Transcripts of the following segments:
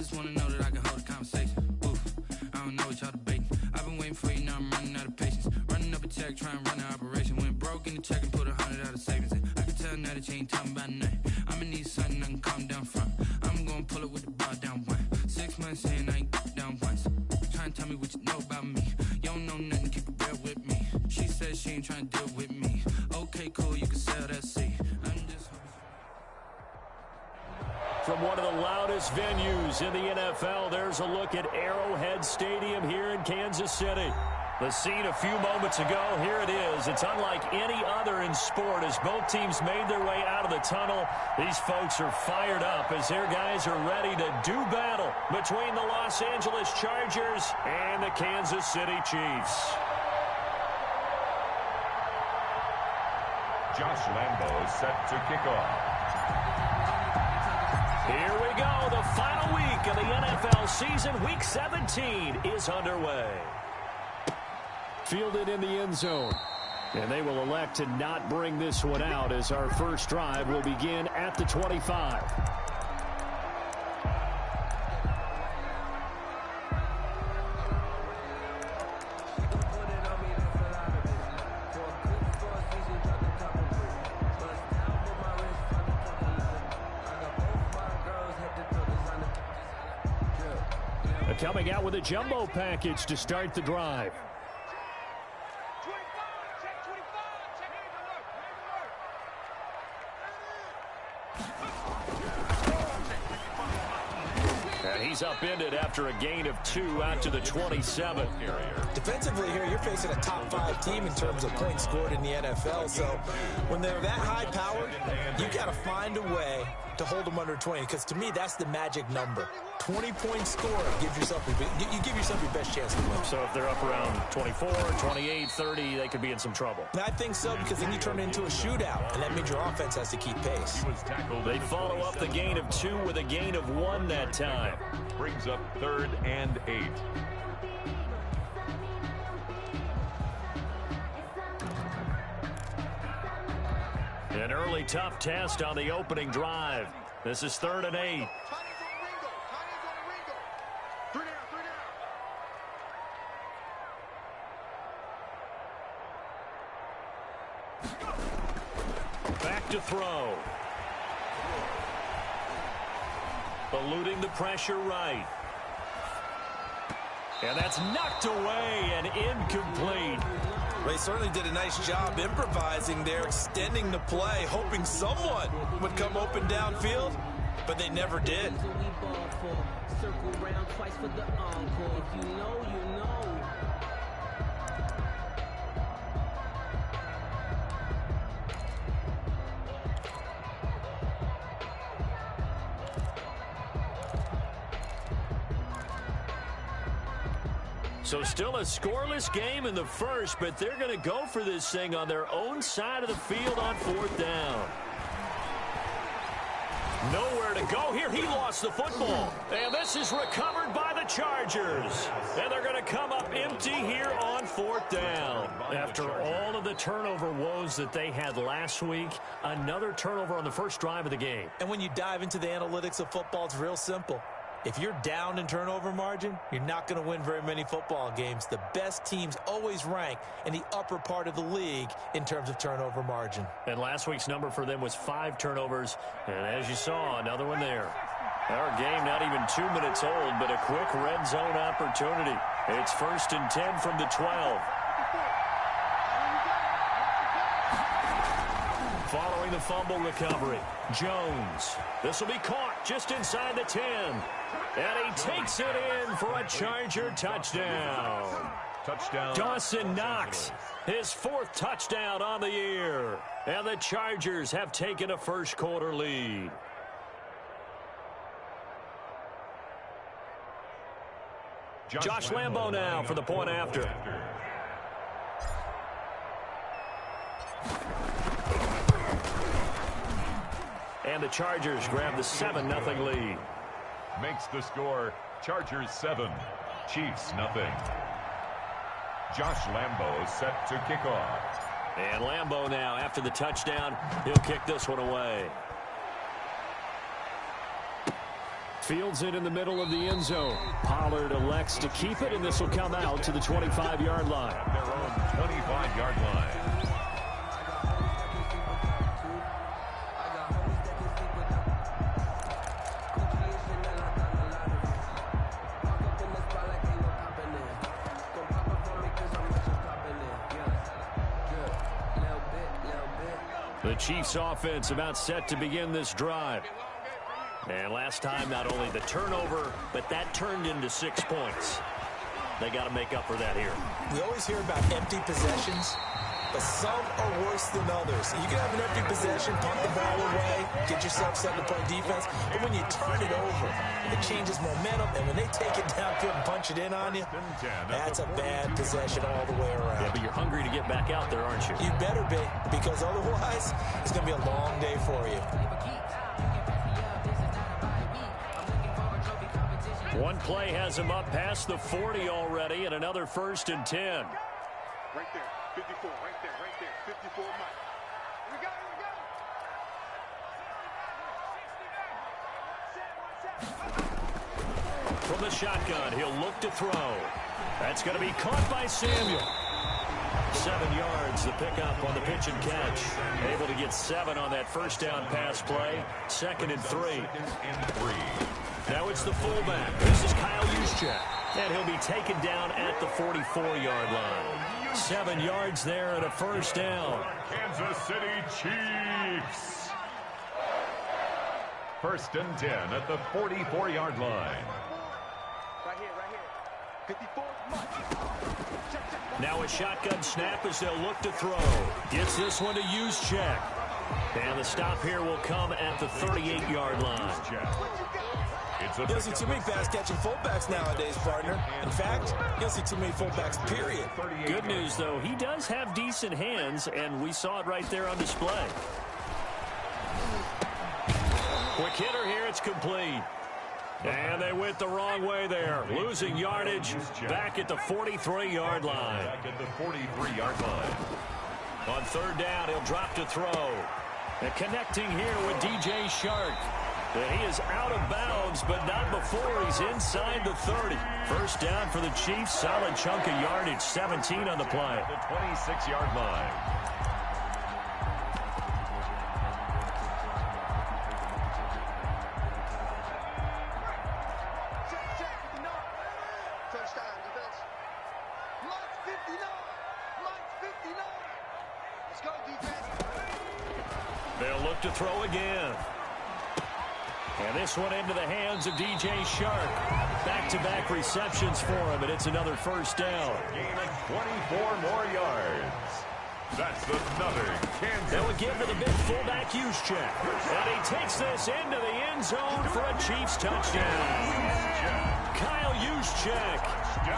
just want to know that I can hold a conversation. Oof, I don't know what y'all debating. I've been waiting for you, now I'm running out of patience. Running up a check, trying to run an operation. Went broke in the check and put 100 out of savings in. I can tell now that you ain't talking about nothing. I'ma need something I can calm down from. I'm gonna pull it with the bar down one. 6 months in, I ain't down once. Trying to tell me what you know about me. You don't know nothing, keep it real with me. She says she ain't trying to deal with me. Okay, cool, you can sell that seat. I'm just From one of the loudest venues in the NFL, there's a look at Arrowhead Stadium here in Kansas City. The scene a few moments ago, here it is. It's unlike any other in sport as both teams made their way out of the tunnel. These folks are fired up as their guys are ready to do battle between the Los Angeles Chargers and the Kansas City Chiefs. Josh Lambo is set to kick off. Here we go. The final week of the NFL season. Week 17 is underway. Fielded in the end zone. And they will elect to not bring this one out as our first drive will begin at the 25. Coming out with a jumbo package to start the drive. And he's upended after a gain of 2 out to the 27. Defensively here, you're facing a top 5 team in terms of points scored in the NFL. So when they're that high powered, you got to find a way to hold them under 20. Because to me, that's the magic number. 20-point score gives yourself you give yourself your best chance to win. So if they're up around 24, 28, 30, they could be in some trouble. I think so, because then you turn it into a shootout, and that means your offense has to keep pace. They follow up the gain of 2 with a gain of 1 that time. Brings up 3rd and 8. An early tough test on the opening drive. This is 3rd and 8. Back to throw. Eluding the pressure right. And that's knocked away and incomplete. They certainly did a nice job improvising there, extending the play, hoping someone would come open downfield, but they never did. Circle round twice for the encore. If you know, you know. So still a scoreless game in the first, but they're going to go for this thing on their own side of the field on 4th down. Nowhere to go here. He lost the football. And this is recovered by the Chargers. And they're going to come up empty here on 4th down. After all of the turnover woes that they had last week, another turnover on the first drive of the game. And when you dive into the analytics of football, it's real simple. If you're down in turnover margin, you're not going to win very many football games. The best teams always rank in the upper part of the league in terms of turnover margin. And last week's number for them was 5 turnovers. And as you saw, another one there. Our game not even 2 minutes old, but a quick red zone opportunity. It's 1st and 10 from the 12. Following the fumble recovery, Jones. This will be caught just inside the 10. And he takes it in for a Charger touchdown. Touchdown. Dawson Knox, his 4th touchdown on the year. And the Chargers have taken a first quarter lead. Josh Lambo now for the point after. And the Chargers grab the 7-0 lead. Makes the score Chargers 7, Chiefs 0. Josh Lambo set to kick off. And Lambo now, after the touchdown, he'll kick this one away. Fields it in the middle of the end zone. Pollard elects to keep it, and this will come out to the 25-yard line. At their own 25-yard line. The Chiefs offense about set to begin this drive. And last time, not only the turnover, but that turned into 6 points. They got to make up for that here. We always hear about empty possessions, but some are worse than others. You can have an empty possession, punt the ball away, get yourself set to play defense, but when you turn it over, it changes momentum, and when they take it downfield and punch it in on you, that's a bad possession all the way around. Yeah, but you're hungry to get back out there, aren't you? You better be, because otherwise, it's going to be a long day for you. One play has him up past the 40 already, and another 1st and 10. Right there, 54, right there, 54, Mike. Here we go. From the shotgun, he'll look to throw. That's going to be caught by Samuel. 7 yards, the pickup on the pitch and catch. Able to get 7 on that first down pass play. 2nd and 3. Now it's the fullback. This is Kyle Juszczyk. And he'll be taken down at the 44-yard line. 7 yards there and a 1st down. Kansas City Chiefs. 1st and 10 at the 44-yard line. Right here. 54, Mike. Now a shotgun snap as they'll look to throw. Gets this one to Juszczyk. And the stop here will come at the 38-yard line. You don't see too many pass-catching fullbacks nowadays, partner. In fact, you don't see too many fullbacks, period. Good news, though, he does have decent hands, and we saw it right there on display. Quick hitter here, it's complete. And they went the wrong way there. Losing yardage back at the 43-yard line. Back at the 43-yard line. On 3rd down, he'll drop to throw. And connecting here with DJ Shark. And he is out of bounds, but not before he's inside the 30. 1st down for the Chiefs. Solid chunk of yardage. 17 on the play. The 26-yard line. Touchdown, defense. Mike 59. Mike 59. Let's go, defense. They'll look to throw again. And this one into the hands of DJ Shark. Back-to-back receptions for him, and it's another 1st down. Gain of 24 more yards. That's another Kansas. That would give to the big fullback Juszczyk. And he takes this into the end zone for a Chiefs touchdown. Kyle Juszczyk,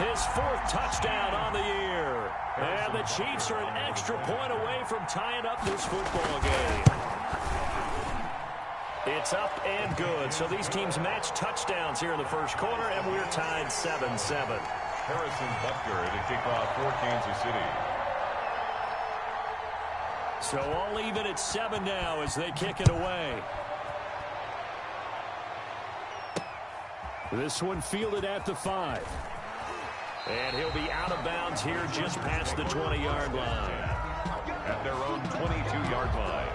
his 4th touchdown on the year. And the Chiefs are an extra point away from tying up this football game. It's up and good. So these teams match touchdowns here in the 1st quarter, and we're tied 7-7. Harrison Butker to kick off for Kansas City. So all even at 7 now as they kick it away. This one fielded at the 5. And he'll be out of bounds here just past the 20-yard line. At their own 22-yard line.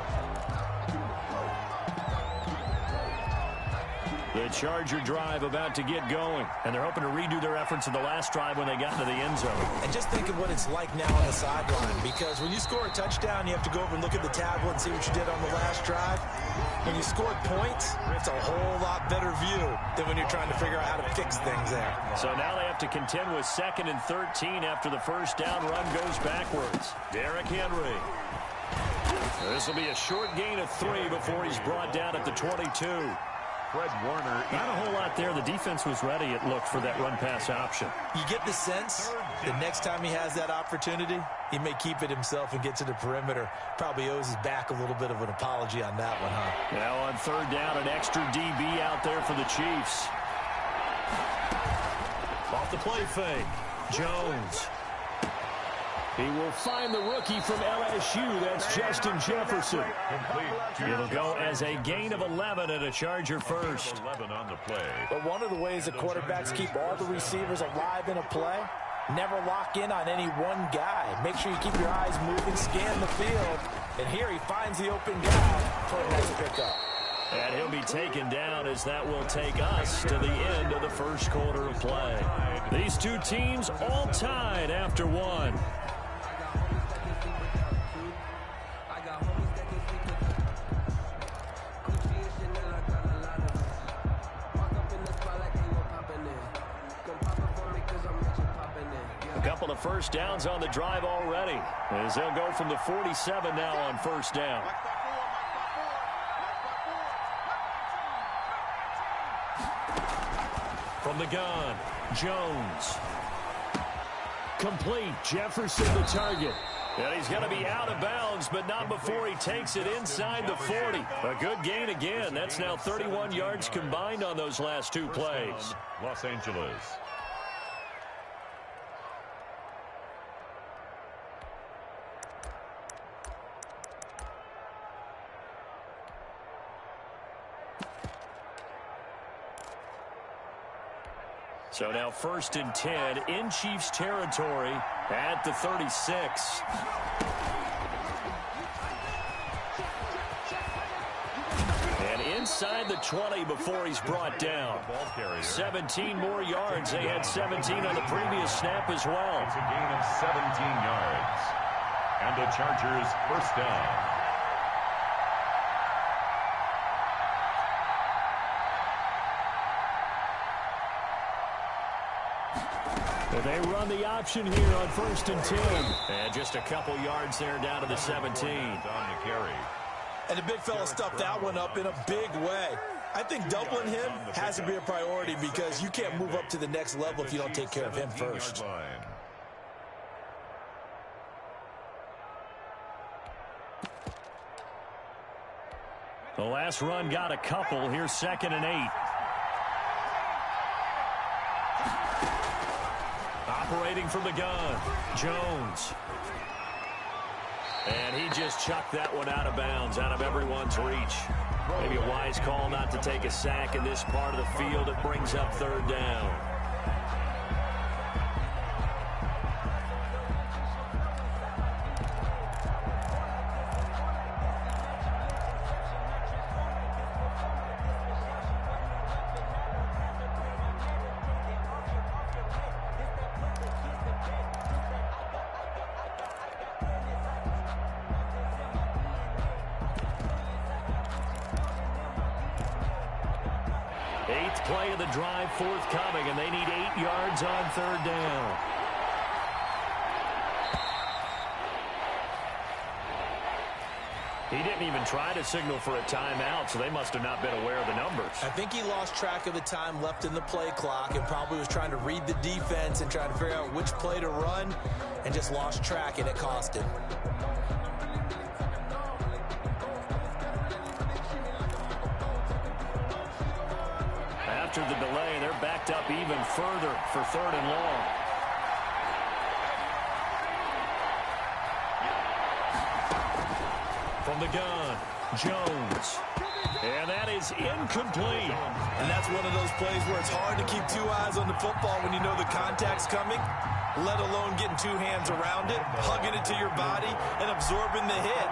The Charger drive about to get going, and they're hoping to redo their efforts in the last drive when they got into the end zone. And just think of what it's like now on the sideline, because when you score a touchdown, you have to go over and look at the tablet and see what you did on the last drive. When you scored points, it's a whole lot better view than when you're trying to figure out how to fix things there. So now they have to contend with 2nd and 13 after the 1st down run goes backwards. Derrick Henry. This will be a short gain of 3 before he's brought down at the 22. Fred Warner. Not a whole lot there. The defense was ready, it looked, for that run-pass option. You get the sense the next time he has that opportunity, he may keep it himself and get to the perimeter. Probably owes his back a little bit of an apology on that one, huh? Now on 3rd down, an extra DB out there for the Chiefs. Off the play fake. Jones. He will find the rookie from LSU. That's Justin Jefferson. It'll go as a gain of 11 and a Charger first. 11 on the play. But one of the ways that quarterbacks keep all the receivers alive in a play, never lock in on any one guy. Make sure you keep your eyes moving, scan the field. And here he finds the open guy for a nice pickup. And he'll be taken down as that will take us to the end of the first quarter of play. These two teams all tied after one. A couple of first downs on the drive already, as they'll go from the 47 now on first down. From the gun, Jones. Complete. Jefferson the target. And he's going to be out of bounds, but not before he takes it inside the 40. A good gain again. That's now 31 yards combined on those last two plays. Los Angeles. So now 1st and 10 in Chiefs territory at the 36. And inside the 20 before he's brought down. 17 more yards. They had 17 on the previous snap as well. It's a gain of 17 yards. And the Chargers first down. They run the option here on 1st and 10. And just a couple yards there down to the 17. On the carry. And the big fella stuffed that one up in a big way. I think doubling him has to be a priority because you can't move up to the next level if you don't take care of him first. The last run got a couple. Here's 2nd and 8. Operating from the gun, Jones. And he just chucked that one out of bounds, out of everyone's reach. Maybe a wise call not to take a sack in this part of the field. It brings up 3rd down. Eighth play of the drive forthcoming, and they need 8 yards on 3rd down. He didn't even try to signal for a timeout, so they must have not been aware of the numbers. I think he lost track of the time left in the play clock and probably was trying to read the defense and trying to figure out which play to run and just lost track, and it cost him. After the delay, they're backed up even further for 3rd and long. From the gun, Jones. And that is incomplete. And that's one of those plays where it's hard to keep 2 eyes on the football when you know the contact's coming, let alone getting 2 hands around it, hugging it to your body, and absorbing the hit.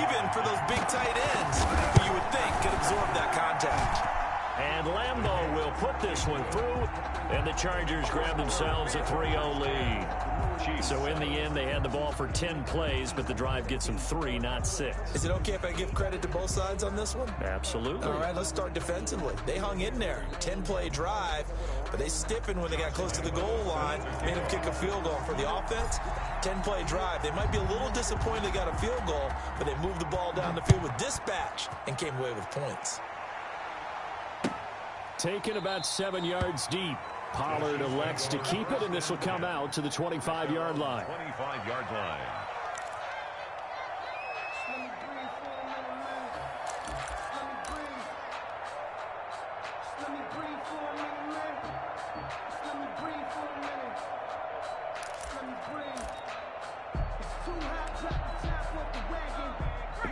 Even for those big tight ends, who you would think could absorb that contact. And Lambeau will put this one through, and the Chargers grab themselves a 3-0 lead. So in the end, they had the ball for 10 plays, but the drive gets them 3, not 6. Is it okay if I give credit to both sides on this one? Absolutely. All right, let's start defensively. They hung in there. 10-play drive, but they stiffened when they got close to the goal line, made them kick a field goal. For the offense, 10-play drive. They might be a little disappointed they got a field goal, but they moved the ball down the field with dispatch and came away with points. Taken about 7 yards deep. Pollard elects to keep it, and this will come out to the 25-yard line. 25-yard line.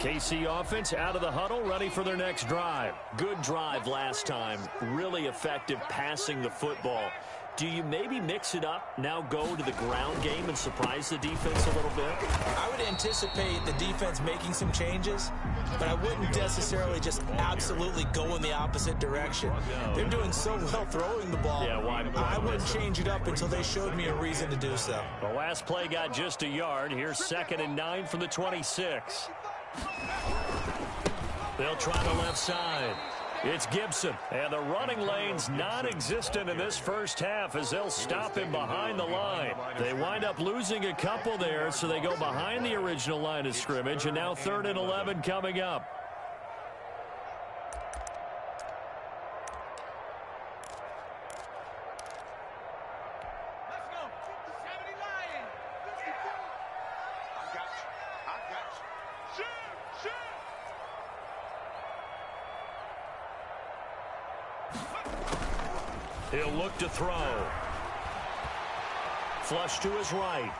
KC offense out of the huddle, ready for their next drive. Good drive last time. Really effective passing the football. Do you maybe mix it up, now go to the ground game and surprise the defense a little bit? I would anticipate the defense making some changes, but I wouldn't necessarily just absolutely go in the opposite direction. They're doing so well throwing the ball. Yeah, I wouldn't change it up until they showed me a reason to do so. The last play got just a yard. Here's 2nd and 9 from the 26. They'll try the left side. It's Gibson, and the running lane's non-existent in this first half as they'll stop him behind the line. They wind up losing a couple there, so they go behind the original line of scrimmage, and now 3rd and 11 coming up. He'll look to throw. Flush to his right.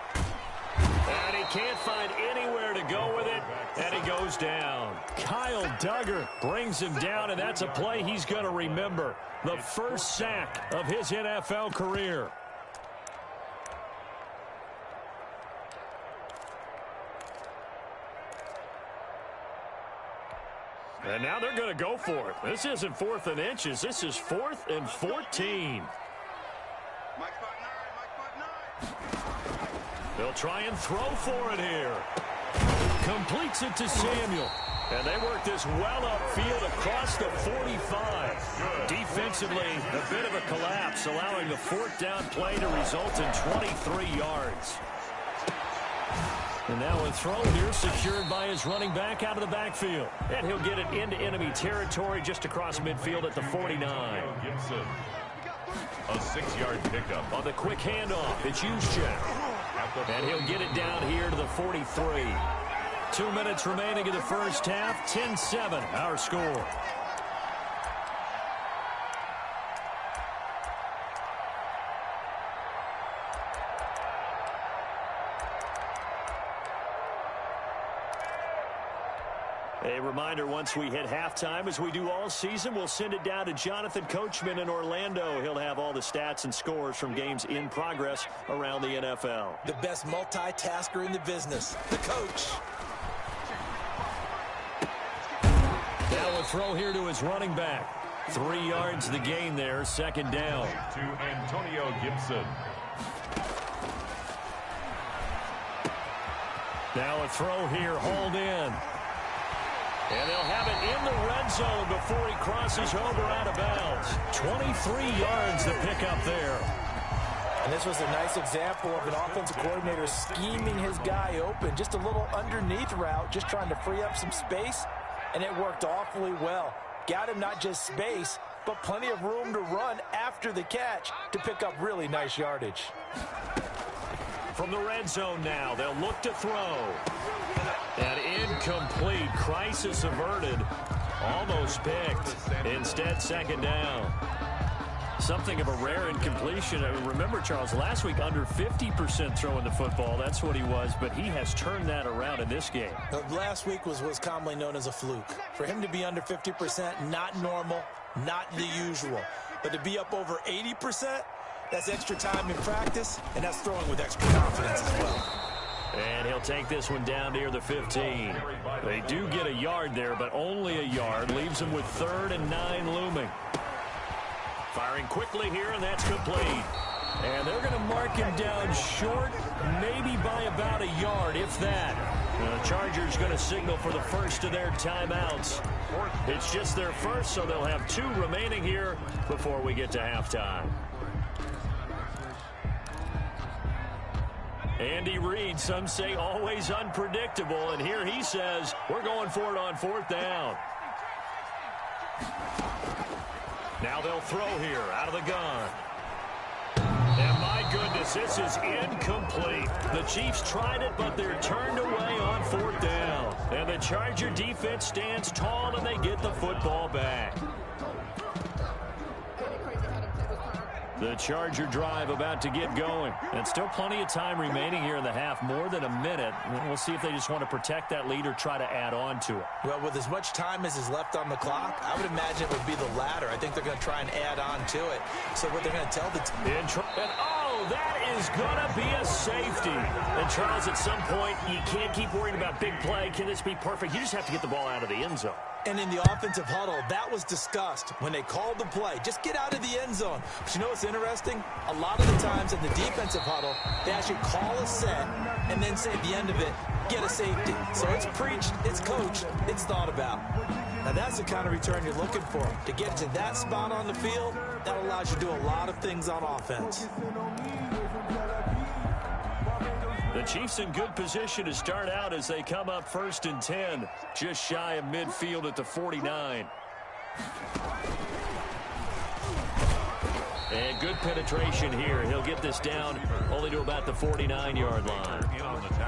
And he can't find anywhere to go with it, and he goes down. Kyle Duggar brings him down, and that's a play he's going to remember. The first sack of his NFL career. And now they're going to go for it. This isn't 4th and inches. This is 4th and 14. They'll try and throw for it here. Completes it to Samuel. And they work this well upfield across the 45. Defensively, a bit of a collapse, allowing the 4th down play to result in 23 yards. And now a throw here secured by his running back out of the backfield. And he'll get it into enemy territory just across midfield at the 49. Gibson, a 6-yard pickup. On the quick handoff, it's Juszczyk. And he'll get it down here to the 43. 2 minutes remaining in the first half. 10-7, our score. A reminder, once we hit halftime, as we do all season, we'll send it down to Jonathan Coachman in Orlando. He'll have all the stats and scores from games in progress around the NFL. The best multitasker in the business, the coach. Now a throw here to his running back. 3 yards the gain there, 2nd down. To Antonio Gibson. Now a throw here, hauled in. And they'll have it in the red zone before he crosses over out of bounds. 23 yards to pick up there. And this was a nice example of an offensive coordinator scheming his guy open. Just a little underneath route, just trying to free up some space, and it worked awfully well. Got him not just space, but plenty of room to run after the catch to pick up really nice yardage. From the red zone now, they'll look to throw. And incomplete. Crisis averted. Almost picked. Instead, 2nd down. Something of a rare incompletion. I mean, remember, Charles, last week under 50% throwing the football. That's what he was, but he has turned that around in this game. Last week was commonly known as a fluke. For him to be under 50%, not normal, not the usual. But to be up over 80%, that's extra time in practice, and that's throwing with extra confidence as well. And he'll take this one down near the 15. They do get a yard there, but only a yard. Leaves them with 3rd and 9 looming. Firing quickly here, and that's complete. And they're going to mark him down short, maybe by about a yard, if that. The Chargers going to signal for the first of their timeouts. It's just their first, so they'll have 2 remaining here before we get to halftime. Andy Reid, some say always unpredictable, and here he says we're going for it on 4th down. Now they'll throw here out of the gun. And my goodness, this is incomplete. The Chiefs tried it, but they're turned away on 4th down. And the Charger defense stands tall, and they get the football back. The Charger drive about to get going. And still plenty of time remaining here in the half, more than a minute. We'll see if they just want to protect that lead or try to add on to it. Well, with as much time as is left on the clock, I would imagine it would be the latter. I think they're going to try and add on to it. So what they're going to tell the team. That is going to be a safety. And Charles, at some point, you can't keep worrying about big play. Can this be perfect? You just have to get the ball out of the end zone. And in the offensive huddle, that was discussed when they called the play. Just get out of the end zone. But you know what's interesting? A lot of the times in the defensive huddle, they actually call a set and then say at the end of it, get a safety. So it's preached, it's coached, it's thought about. Now that's the kind of return you're looking for. To get to that spot on the field, that allows you to do a lot of things on offense. The Chiefs in good position to start out as they come up 1st and 10, just shy of midfield at the 49. And good penetration here. He'll get this down only to about the 49-yard line.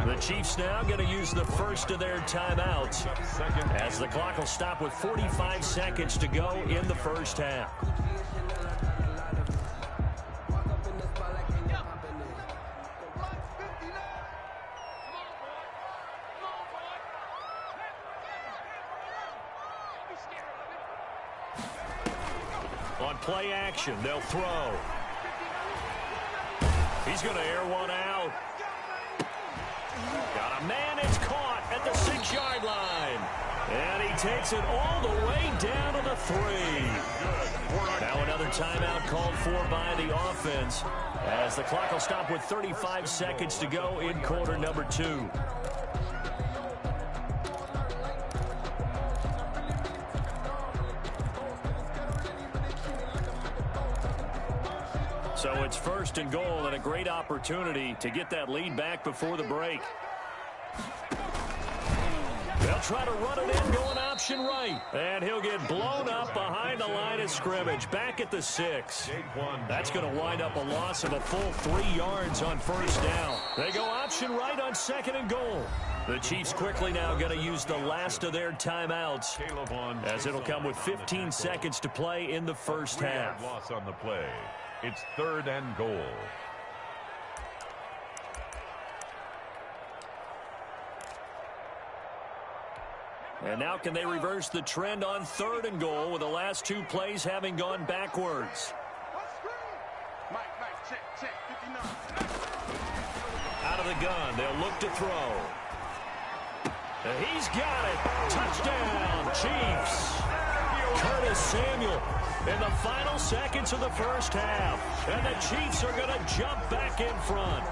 The Chiefs now going to use the first of their timeouts as the clock will stop with 45 seconds to go in the first half. On play action, they'll throw. He's going to air one out. Got a man, it's caught at the 6-yard line. And he takes it all the way down to the 3. Now another timeout called for by the offense as the clock will stop with 35 seconds to go in quarter number 2. So it's 1st and goal and a great opportunity to get that lead back before the break. They'll try to run it in, going option right. And he'll get blown up behind the line of scrimmage, back at the 6. That's going to wind up a loss of a full 3 yards on 1st down. They go option right on 2nd and goal. The Chiefs quickly now going to use the last of their timeouts as it'll come with 15 seconds to play in the first half. Loss on the play. It's 3rd and goal. And now can they reverse the trend on 3rd and goal with the last 2 plays having gone backwards? Out of the gun, they'll look to throw. And he's got it. Touchdown, Chiefs. Curtis Samuel in the final seconds of the first half. And the Chiefs are going to jump back in front.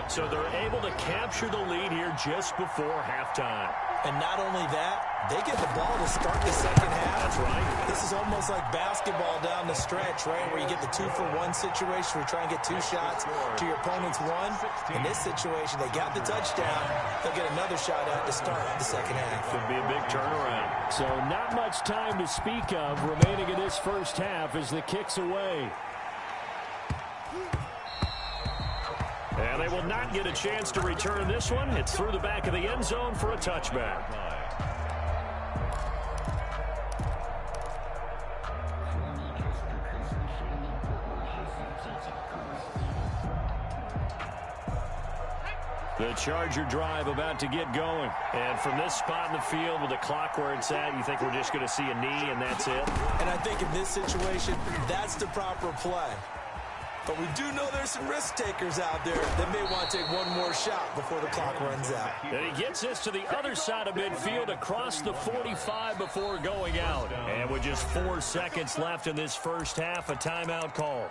So they're able to capture the lead here just before halftime. And not only that, they get the ball to start the second half. That's right. This is almost like basketball down the stretch, right, where you get the 2-for-1 situation where you try and get 2 shots to your opponent's 1. In this situation, they got the touchdown. They'll get another shot at to start the second half. Could be a big turnaround. So not much time to speak of remaining in this first half as the kick's away. And they will not get a chance to return this one. It's through the back of the end zone for a touchback. The Charger drive about to get going. And from this spot in the field with the clock where it's at, you think we're just going to see a knee and that's it? And I think in this situation, that's the proper play. But we do know there's some risk takers out there that may want to take one more shot before the clock runs out. And he gets this to the other side of midfield across the 45 before going out. And with just 4 seconds left in this first half, a timeout call.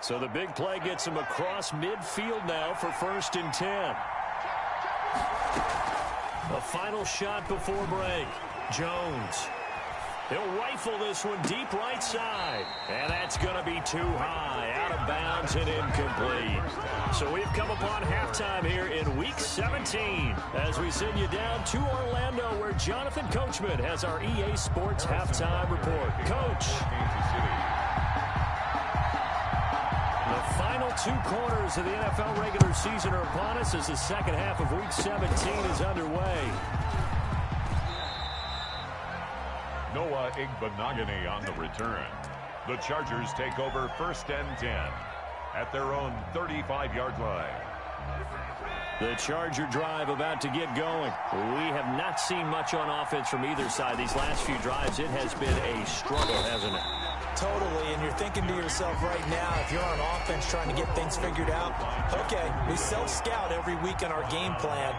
So the big play gets him across midfield now for 1st and 10. A final shot before break. Jones. He'll rifle this one deep right side. And that's going to be too high. Out of bounds and incomplete. So we've come upon halftime here in Week 17 as we send you down to Orlando where Jonathan Coachman has our EA Sports Halftime Report. Coach. The final 2 quarters of the NFL regular season are upon us as the second half of Week 17 is underway. Noah Igbenogany on the return. The Chargers take over 1st and 10 at their own 35-yard line. The Charger drive about to get going. We have not seen much on offense from either side. These last few drives, it has been a struggle, hasn't it? Totally, and you're thinking to yourself right now, if you're on offense trying to get things figured out, okay, we self-scout every week on our game plan.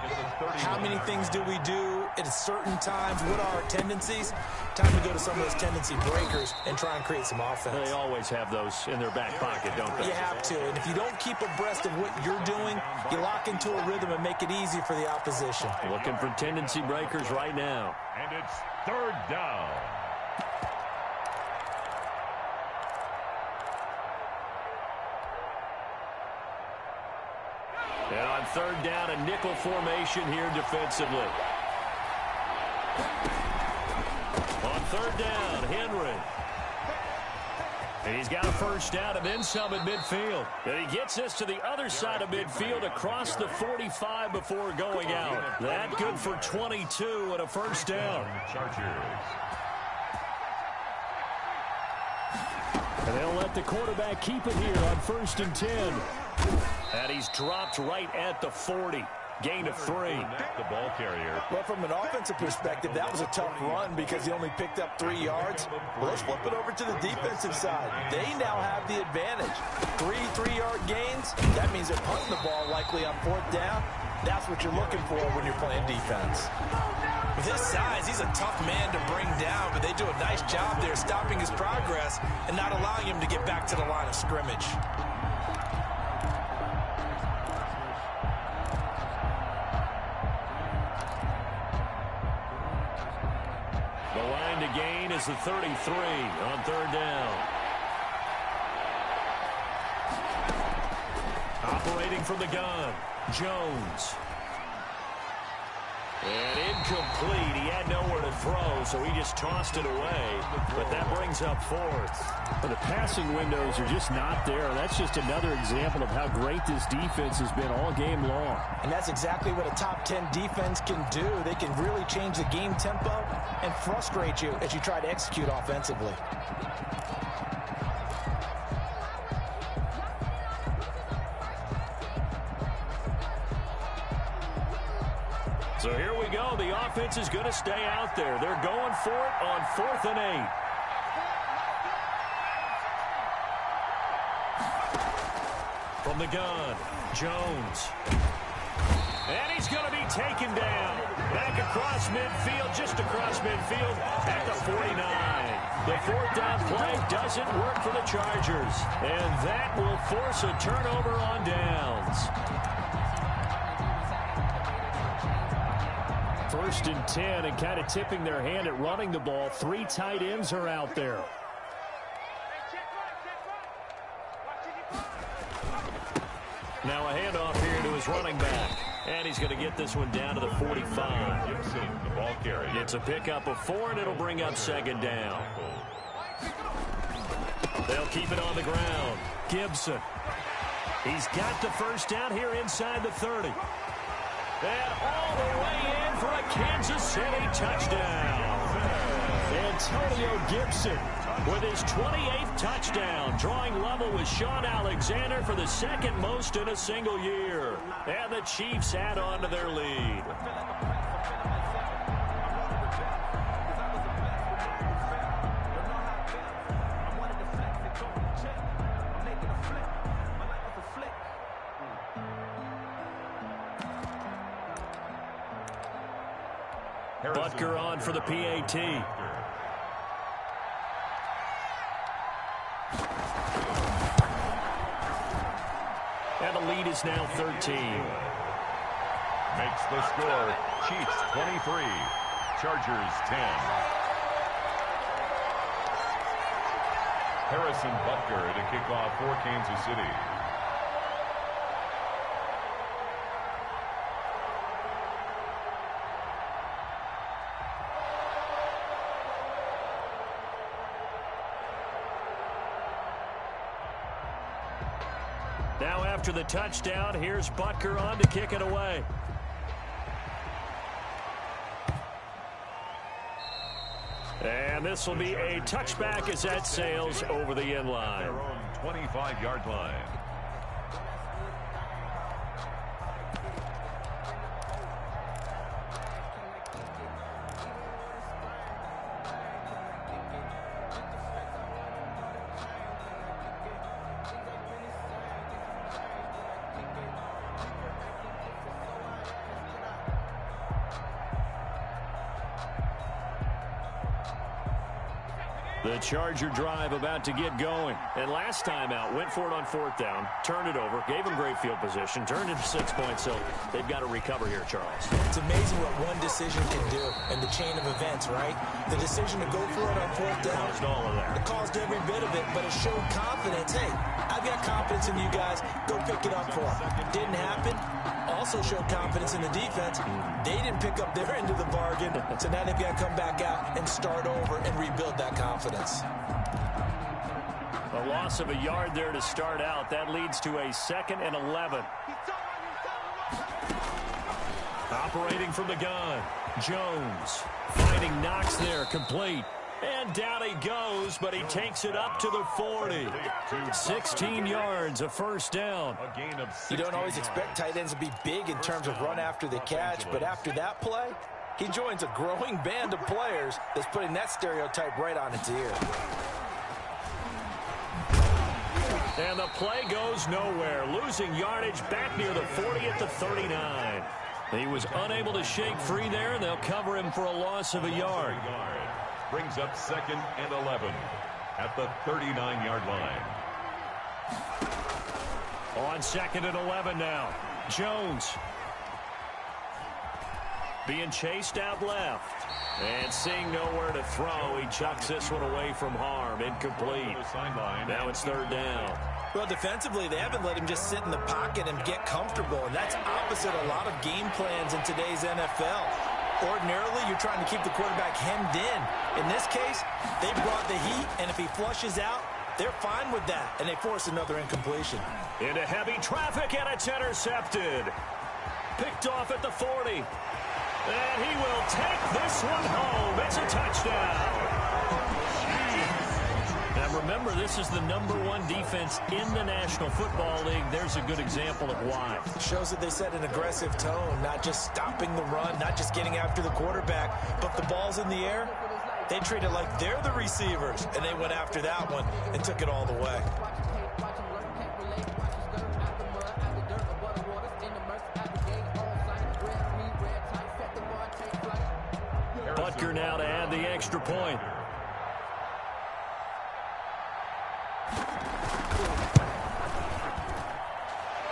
How many things do we do at certain times? What are our tendencies? Time to go to some of those tendency breakers and try and create some offense. They always have those in their back pocket, don't they? You have to, and if you don't keep abreast of what you're doing, you lock into a rhythm and make it easy for the opposition. Looking for tendency breakers right now. And it's 3rd down. And on 3rd down, a nickel formation here defensively. On 3rd down, Henry. And he's got a 1st down and then some at midfield. And he gets us to the other side of midfield across the 45 before going out. That good for 22 and a 1st down. Chargers. And they'll let the quarterback keep it here on 1st and 10. And he's dropped right at the 40. Gain of 3. The ball carrier. Well, from an offensive perspective, that was a tough run because he only picked up 3 yards. Well, let's flip it over to the defensive side. They now have the advantage. 3 3-yard gains. That means they're punting the ball likely on 4th down. That's what you're looking for when you're playing defense. With his size, he's a tough man to bring down, but they do a nice job there stopping his progress and not allowing him to get back to the line of scrimmage. The line to gain is the 33 on 3rd down. Operating from the gun, Jones. And incomplete. He had nowhere to throw, so he just tossed it away. But that brings up 4th. But the passing windows are just not there. That's just another example of how great this defense has been all game long. And that's exactly what a top 10 defense can do. They can really change the game tempo and frustrate you as you try to execute offensively. So here we go. The offense is going to stay out there. They're going for it on 4th and 8. From the gun, Jones. And he's going to be taken down. Back across midfield, just across midfield at the 49. The 4th down play doesn't work for the Chargers. And that will force a turnover on downs. 1st and 10 and kind of tipping their hand at running the ball. 3 tight ends are out there. Now a handoff here to his running back. And he's going to get this one down to the 45. Gibson, the ball carrier. It's a pickup of 4, and it'll bring up 2nd down. They'll keep it on the ground. Gibson. He's got the 1st down here inside the 30. And all the way in for a Kansas City touchdown. Antonio Gibson with his 28th touchdown, drawing level with Shawn Alexander for the 2nd most in a single year. And the Chiefs add on to their lead. Butker on for the PAT. And the lead is now 13. Makes the score Chiefs 23, Chargers 10. Harrison Butker to kick off for Kansas City. Now after the touchdown, here's Butker on to kick it away. And this will be a touchback as that sails over the end line. Their own 25-yard line. The Charger drive about to get going. And last time out, went for it on 4th down, turned it over, gave them great field position, turned into 6 points, so they've got to recover here, Charles. It's amazing what one decision can do in the chain of events, right? The decision to go for it on 4th down. Caused all of that. It caused every bit of it, but it showed confidence. Hey, I've got confidence in you guys. Go pick it up for them. Didn't happen. Also showed confidence in the defense. They didn't pick up their end of the bargain, so now they've got to come back out and start over and rebuild that confidence. A loss of a yard there to start out. That leads to a 2nd and 11. Operating from the gun. Jones finding Knox there, complete. And down he goes, but he takes it up to the 40. 16 yards, a 1st down. A gain of 16 You don't always expect tight ends to be big in terms of run after the catch, but after that play, he joins a growing band of players that's putting that stereotype right on its ear. And the play goes nowhere. Losing yardage back near the 40 at the 39. He was unable to shake free there, and they'll cover him for a loss of a yard. Brings up 2nd and 11 at the 39-yard line. On 2nd and 11 now. Jones being chased out left. And seeing nowhere to throw, he chucks this one away from harm. Incomplete. Now it's 3rd down. Well, defensively, they haven't let him just sit in the pocket and get comfortable, and that's opposite a lot of game plans in today's NFL. Ordinarily, you're trying to keep the quarterback hemmed in. In this case, they brought the heat, and if he flushes out, they're fine with that, and they force another incompletion. Into heavy traffic, and it's intercepted. Picked off at the 40. And he will take this one home. It's a touchdown. Now remember, this is the #1 defense in the National Football League. There's a good example of why. Shows that they set an aggressive tone, not just stopping the run, not just getting after the quarterback, but the ball's in the air. They treat it like they're the receivers, and they went after that one and took it all the way. Butker now to add the extra point.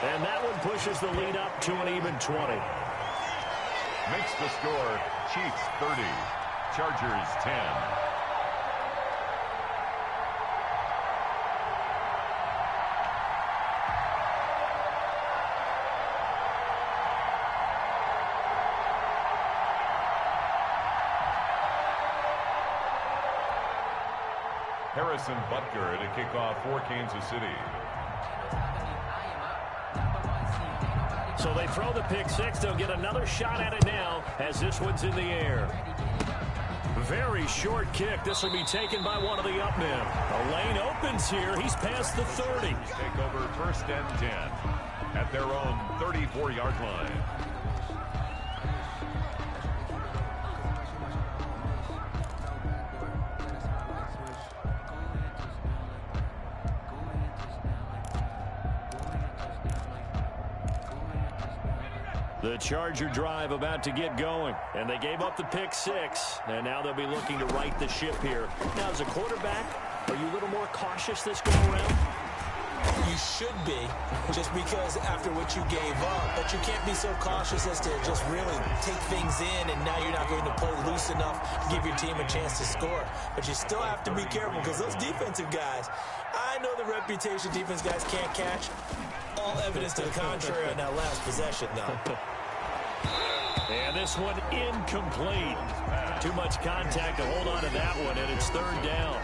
And that one pushes the lead up to an even 20. Makes the score Chiefs 30, Chargers 10. Harrison Butker to kick off for Kansas City. So they throw the pick six. They'll get another shot at it now as this one's in the air. Very short kick. This will be taken by one of the up men. The lane opens here. He's past the 30. Take over 1st and 10 at their own 34-yard line. The Charger drive about to get going, and they gave up the pick six, and now they'll be looking to right the ship here. Now, as a quarterback, are you a little more cautious this go around? You should be, just because after what you gave up, but you can't be so cautious as to just really take things in, and now you're not going to play loose enough to give your team a chance to score. But you still have to be careful, because those defensive guys, know the reputation defense guys can't catch. All evidence to the contrary on that last possession, though. And this one incomplete. Too much contact to hold on to that one, and it's third down.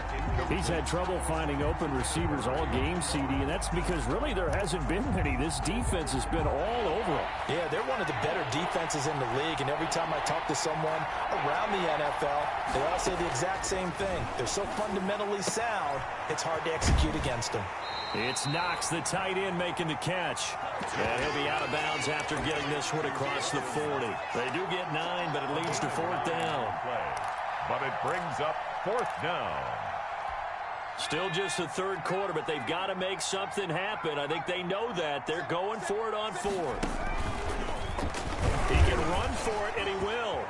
He's had trouble finding open receivers all game, CD, and that's because really there hasn't been many. This defense has been all over them. Yeah, they're one of the better defenses in the league, and every time I talk to someone around the NFL, they all say the exact same thing. They're so fundamentally sound, it's hard to execute against them. It's Knox, the tight end, making the catch. And he'll be out of bounds after getting this one across the 40. They do get 9, but it leads to fourth down. But it brings up fourth down. Still just the third quarter, but they've got to make something happen. I think they know that. They're going for it on fourth. He can run for it, and he will.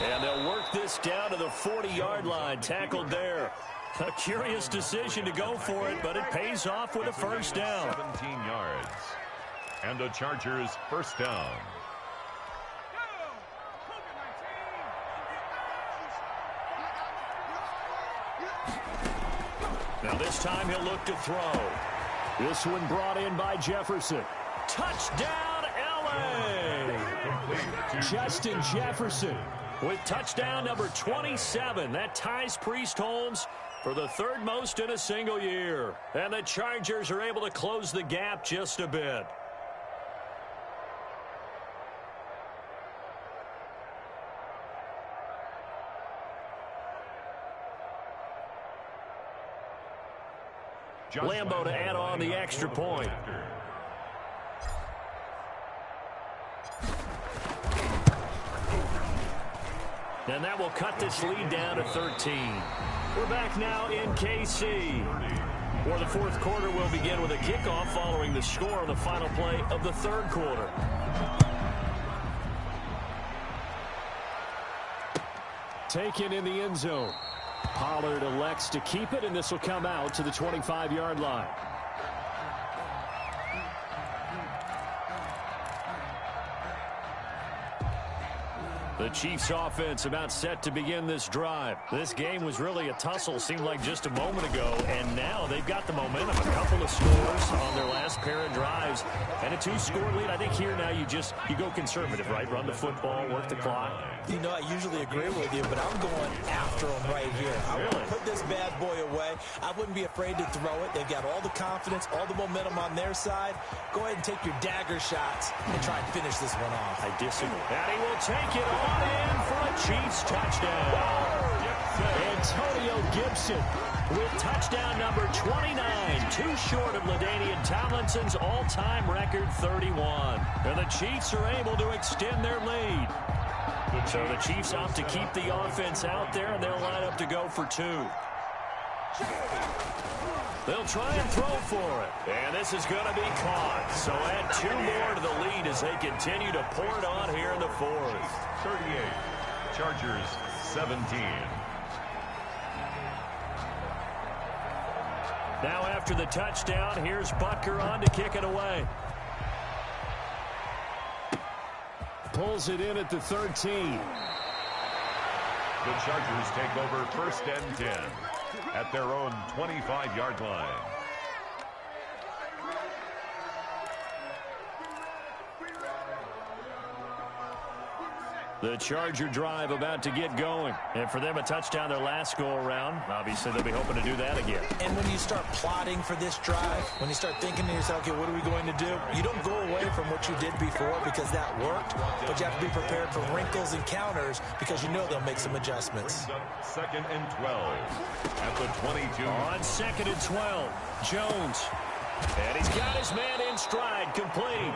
And they'll work this down to the 40-yard line. Tackled there. A curious decision to go for it, but it pays off with a first down. 17 yards. And the Chargers first down. Now this time he'll look to throw. This one brought in by Jefferson. Touchdown, L.A. Justin Jefferson with touchdown number 27. That ties Priest Holmes for the third most in a single year. And the Chargers are able to close the gap just a bit. Lambeau to add on the extra point. And that will cut this lead down to 13. We're back now in KC, where the fourth quarter will begin with a kickoff following the score on the final play of the third quarter. Taken in the end zone. Pollard elects to keep it, and this will come out to the 25-yard line. The Chiefs offense about set to begin this drive. This game was really a tussle, seemed like just a moment ago, and now they've got the momentum. A couple of scores on their last pair of drives, and a 2-score lead. I think here now you go conservative, right? Run the football, work the clock. You know, I usually agree with you, but I'm going after them right here. I want to put this bad boy away. I wouldn't be afraid to throw it. They've got all the confidence, all the momentum on their side. Go ahead and take your dagger shots and try and finish this one off. I disagree. And he will take it on in for a Chiefs touchdown. Antonio Gibson with touchdown number 29, too short of LaDainian Tomlinson's all-time record 31. And the Chiefs are able to extend their lead. So the Chiefs opt to keep the offense out there, and they'll line up to go for 2. They'll try and throw for it. And this is going to be caught. So add 2 more to the lead as they continue to pour it on here in the fourth. 38. Chargers 17. Now after the touchdown, here's Butker on to kick it away. Pulls it in at the 13. The Chargers take over first and 10 at their own 25-yard line. The Charger drive about to get going. And for them, a touchdown their last go-around. Obviously, they'll be hoping to do that again. And when you start plotting for this drive, when you start thinking to yourself, okay, what are we going to do? You don't go away from what you did before because that worked, but you have to be prepared for wrinkles and counters because you know they'll make some adjustments. Second and 12 at the 22. On second and 12, Jones. And he's got his man in stride, complete.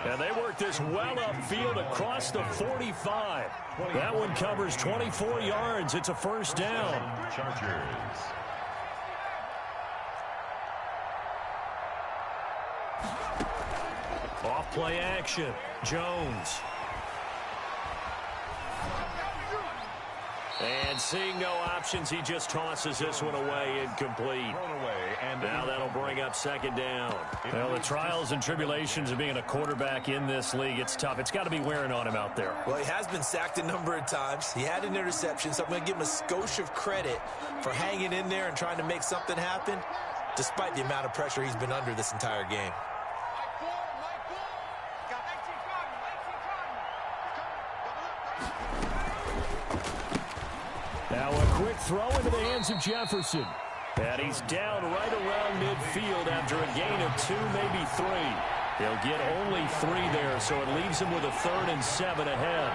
And they work this well upfield across the 45. That one covers 24 yards. It's a first down. Chargers. Off play action. Jones. And seeing no options, he just tosses this one away, incomplete. Now that'll bring up second down. Well, the trials and tribulations of being a quarterback in this league, it's tough. It's got to be wearing on him out there. Well, he has been sacked a number of times. He had an interception, so I'm going to give him a skosh of credit for hanging in there and trying to make something happen, despite the amount of pressure he's been under this entire game. Now a quick throw into the hands of Jefferson. And he's down right around midfield after a gain of 2, maybe 3. He'll get only 3 there, so it leaves him with a 3rd and 7 ahead.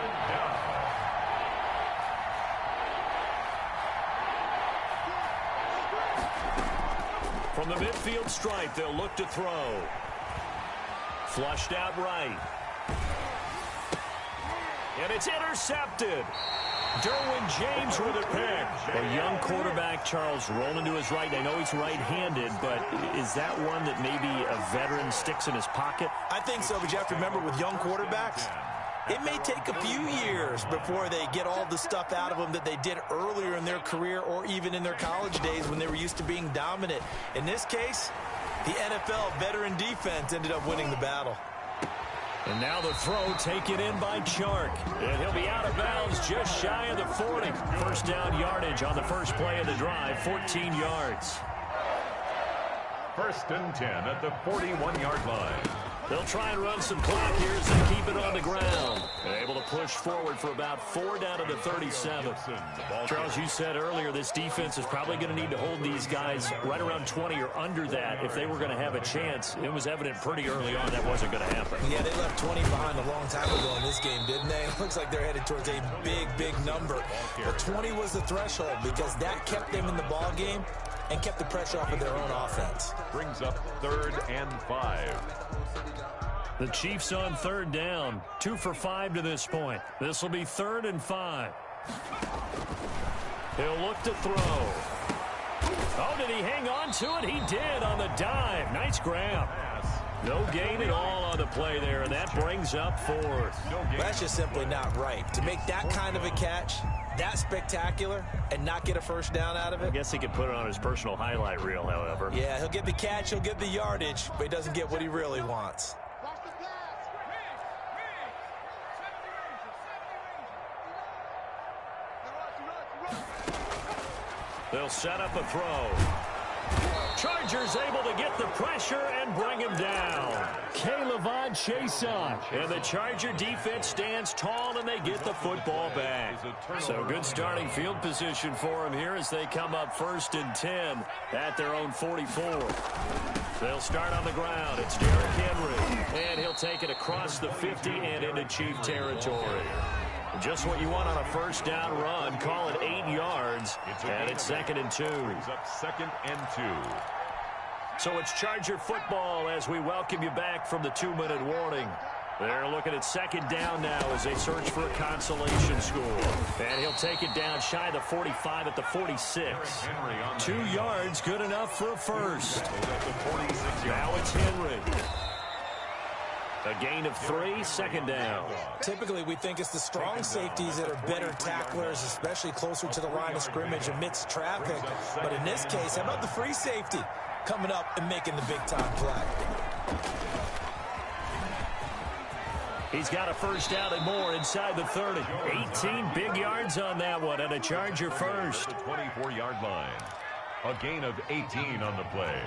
From the midfield stripe, they'll look to throw. Flushed out right. And it's intercepted. Derwin James with a pick. A young quarterback, Charles, rolling to his right. I know he's right-handed, but is that one that maybe a veteran sticks in his pocket? I think so, but you have to remember with young quarterbacks, it may take a few years before they get all the stuff out of them that they did earlier in their career or even in their college days when they were used to being dominant. In this case, the NFL veteran defense ended up winning the battle. And now the throw taken in by Chark. And he'll be out of bounds just shy of the 40. First down yardage on the first play of the drive, 14 yards. 1st and 10 at the 41-yard line. They'll try and run some clock here as they keep it on the ground. They're able to push forward for about 4 down to the 37. Charles, you said earlier this defense is probably going to need to hold these guys right around 20 or under that if they were going to have a chance. It was evident pretty early on that wasn't going to happen. Yeah, they left 20 behind a long time ago in this game, didn't they? It looks like they're headed towards a big, big number. But 20 was the threshold because that kept them in the ball game and kept the pressure off of their own offense. Brings up 3rd and 5. The Chiefs on 3rd down. 2 for 5 to this point. This will be 3rd and 5. He'll look to throw. Oh, did he hang on to it? He did on the dive. Nice grab. No gain at all on the play there, and that brings up 4th. That's just simply not right. To make that kind of a catch, that spectacular, and not get a first down out of it. I guess he could put it on his personal highlight reel, however. Yeah, he'll get the catch, he'll get the yardage, but he doesn't get what he really wants. They'll set up a throw. Chargers able to get the pressure and bring him down. K'Lavon Chaisson. And the Charger defense stands tall, and they get the football back. So good starting field position for him here as they come up 1st and 10 at their own 44. They'll start on the ground. It's Derrick Henry. And he'll take it across the 50 and into Chief territory. Just what you want on a first down run. Call it 8 yards. And it's 2nd and 2. Brings up 2nd and 2. So it's Charger football as we welcome you back from the 2-minute warning. They're looking at 2nd down now as they search for a consolation score. And he'll take it down shy of the 45 at the 46. 2 yards, good enough for a first. Now it's Henry. A gain of 3, 2nd down. Typically, we think it's the strong safeties that are better tacklers, especially closer to the line of scrimmage amidst traffic. But in this case, how about the free safety coming up and making the big-time play? He's got a first down and more inside the 30. 18 big yards on that one, and a Charger first. The 24-yard line. A gain of 18 on the play.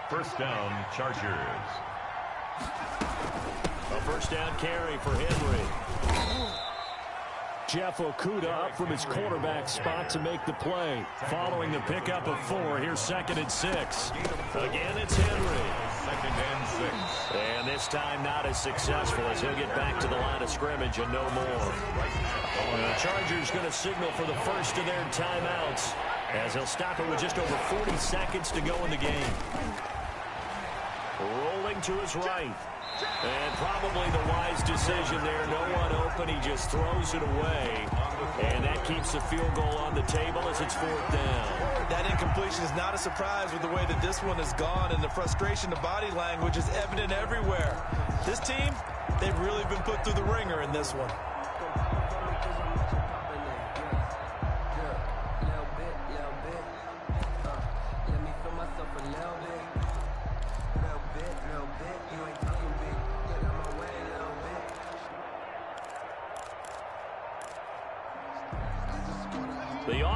First down, Chargers. A first down carry for Henry. Jeff Okudah up from his quarterback spot to make the play. Following the pickup of 4, here's 2nd and 6. Again, it's Henry. 2nd and 6. And this time not as successful as he'll get back to the line of scrimmage and no more. The Chargers going to signal for the first of their timeouts as he'll stop it with just over 40 seconds to go in the game. Rolling to his right. And probably the wise decision there. No one open. He just throws it away. And that keeps the field goal on the table as it's 4th down. That incompletion is not a surprise with the way that this one has gone, and the frustration, the body language is evident everywhere. This team, they've really been put through the ringer in this one.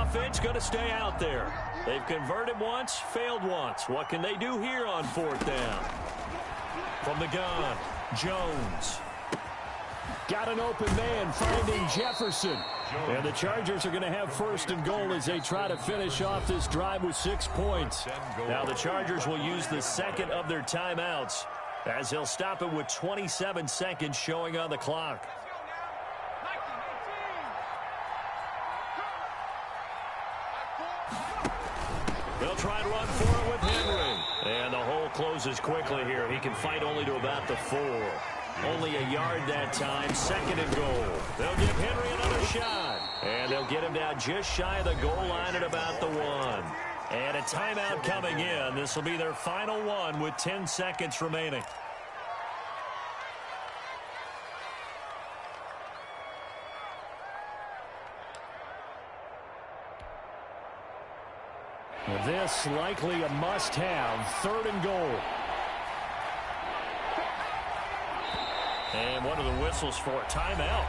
offense going to stay out there. They've converted once, failed once. What can they do here on 4th down? From the gun, Jones. Got an open man, finding Jefferson. And the Chargers are going to have 1st and goal as they try to finish off this drive with 6 points. Now the Chargers will use the second of their timeouts as they'll stop it with 27 seconds showing on the clock. They'll try and run for it with Henry. And the hole closes quickly here. He can fight only to about the 4. Only a yard that time. 2nd and goal. They'll give Henry another shot. And they'll get him down just shy of the goal line at about the 1. And a timeout coming in. This will be their final one with 10 seconds remaining. This likely a must-have. 3rd and goal. And what are the whistles for? Timeout.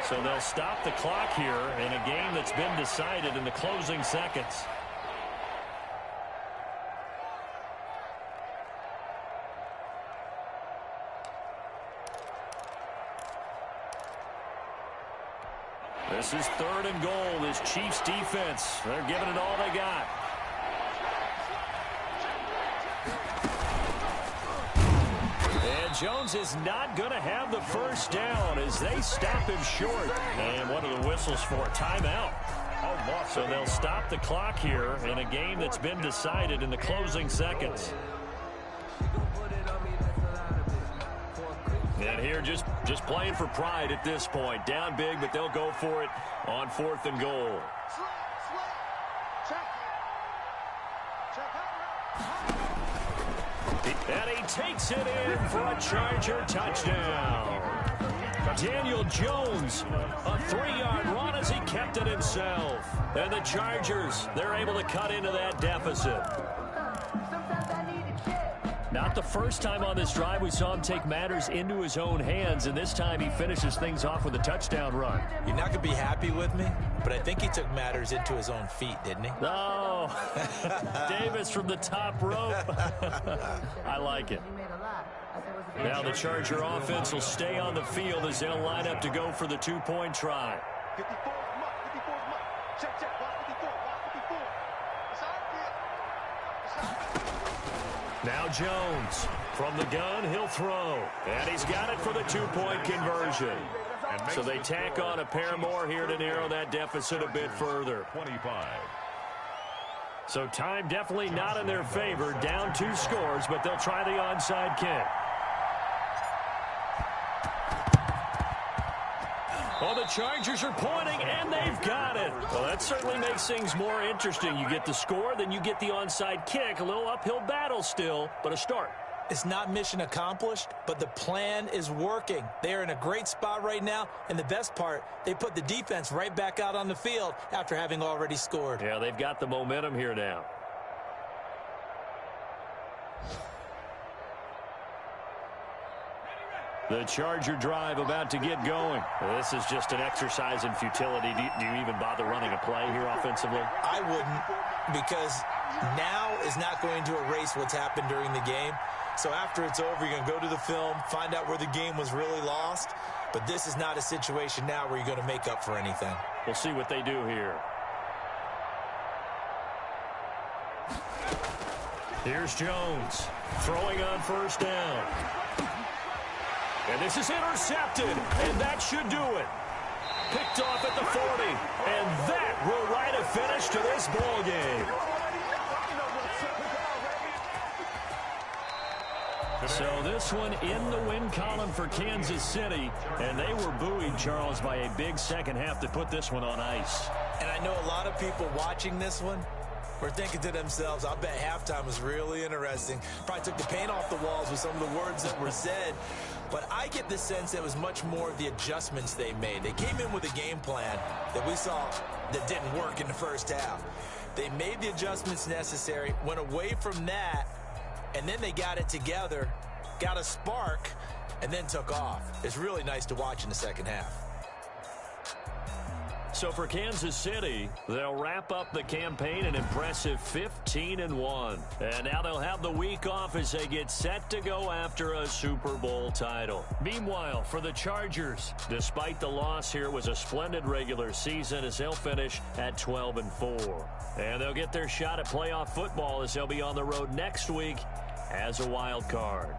So they'll stop the clock here in a game that's been decided in the closing seconds. This is 3rd and goal. This Chiefs defense, they're giving it all they got. And Jones is not going to have the 1st down as they stop him short. And what are the whistles for? Timeout. So they'll stop the clock here in a game that's been decided in the closing seconds. And here just playing for pride at this point. Down big, but they'll go for it on 4th and goal. And he takes it in for a Charger touchdown. Daniel Jones, a 3-yard run as he kept it himself. And the Chargers, they're able to cut into that deficit. Not the first time on this drive we saw him take matters into his own hands, and this time he finishes things off with a touchdown run. You're not going to be happy with me, but I think he took matters into his own feet, didn't he? No. Davis from the top rope. I like it. Now the Charger offense will stay on the field as they'll line up to go for the 2-point try. 54 mark. Check. Watch 54. Now Jones from the gun, he'll throw. And he's got it for the 2-point conversion. So they tack on a pair more here to narrow that deficit a bit further. 25. So time definitely not in their favor. Down 2 scores, but they'll try the onside kick. Well, the Chargers are pointing, and they've got it. Well, that certainly makes things more interesting. You get the score, then you get the onside kick. A little uphill battle still, but a start. It's not mission accomplished, but the plan is working. They are in a great spot right now, and the best part, they put the defense right back out on the field after having already scored. Yeah, they've got the momentum here now. The Charger drive about to get going. This is just an exercise in futility. Do you even bother running a play here offensively? I wouldn't, because now is not going to erase what's happened during the game. So after it's over, you're going to go to the film, find out where the game was really lost. But this is not a situation now where you're going to make up for anything. We'll see what they do here. Here's Jones throwing on 1st down. And this is intercepted, and that should do it. Picked off at the 40, and that will write a finish to this ball game. So this one in the win column for Kansas City, and they were buoyed, Charles, by a big second half to put this one on ice. And I know a lot of people watching this one were thinking to themselves, I bet halftime was really interesting. Probably took the paint off the walls with some of the words that were said. But I get the sense it was much more of the adjustments they made. They came in with a game plan that we saw that didn't work in the first half. They made the adjustments necessary, went away from that, and then they got it together, got a spark, and then took off. It's really nice to watch in the second half. So for Kansas City, they'll wrap up the campaign an impressive 15-1. And now they'll have the week off as they get set to go after a Super Bowl title. Meanwhile, for the Chargers, despite the loss here, it was a splendid regular season as they'll finish at 12-4. And they'll get their shot at playoff football as they'll be on the road next week as a wild card.